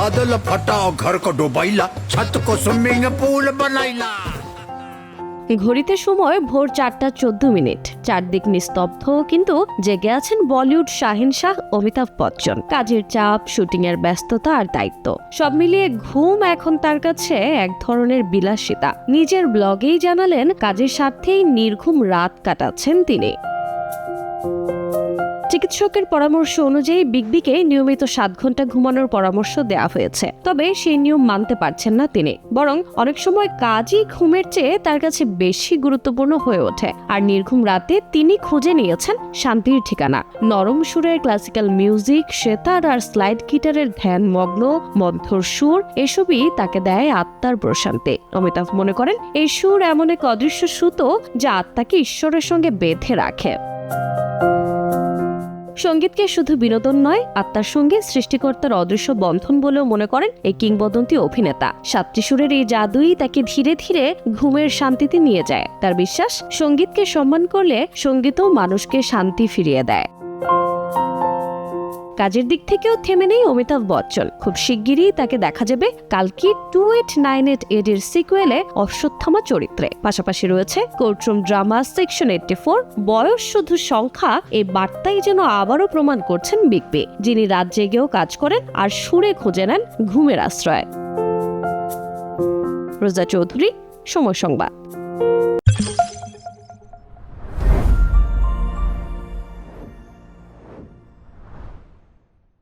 बादल फटा और घर को डुबाइला, छत को स्विमिंग पूल बनाइला। ঘড়িতে সময় ভোর 4:14। চারদিক নিস্তব্ধ, কিন্তু জেগে আছেন বলিউড শাহেনশাহ অমিতাভ বচ্চন। কাজের চাপ, শুটিং এর ব্যস্ততা আর দায়িত্ব সব মিলিয়ে ঘুম এখন তার কাছে এক ধরনের বিলাসিতা। নিজের ব্লগেই জানালেন কাজের স্বার্থেই নির্ঘুম রাত কাটাচ্ছেন তিনি। চিকিৎসকের পরামর্শ অনুযায়ী বিগ বিকে নিয়মিত 7 ঘন্টা ঘুমানোর পরামর্শ দেওয়া হয়েছে, তবে সেই নিয়ম মানতে পারছেন না তিনি। বরং অনেক সময় কাজই ঘুমের চেয়ে তার কাছে বেশি গুরুত্বপূর্ণ হয়ে ওঠে। আর নির্ঘুম রাতে তিনি খুঁজে নিয়েছেন শান্তির ঠিকানা। নরম সুরের ক্লাসিক্যাল মিউজিক, সেতার আর স্লাইড গিটারের ধ্যানমগ্ন মন্থর সুর, এসবই তাকে দেয় আত্মার প্রশান্তি। অমিতাভ মনে করেন এই সুর এমন এক অদৃশ্য সুতো যা আত্মাকে ঈশ্বরের সঙ্গে বেঁধে রাখে। সঙ্গীতকে শুধু বিনোদন নয়, আত্মার সঙ্গে সৃষ্টিকর্তার অদৃশ্য বন্ধন বলেও মনে করেন এই কিংবদন্তি অভিনেতা। সাতটি সুরের এই জাদুই তাকে ধীরে ধীরে ঘুমের শান্তিতে নিয়ে যায়। তার বিশ্বাস, সঙ্গীতকে সম্মান করলে সঙ্গীতও মানুষকে শান্তি ফিরিয়ে দেয়। কাজের দিক থেকেও থেমে নেই অমিতাভ বচ্চন। খুব শিগগিরই তাকে দেখা যাবে কালকি 2898 এর সিকুয়েলে অশ্বত্থামা চরিত্রে। পাশাপাশি রয়েছে কোর্টরুম ড্রামা সেকশন 84। বয়স শুধু সংখ্যা, এই বার্তাই যেন আবারও প্রমাণ করছেন বিগ বি, যিনি রাত জেগেও কাজ করেন আর সুরে খুঁজে নেন ঘুমের আশ্রয়। রোজা চৌধুরী, সময় সংবাদ।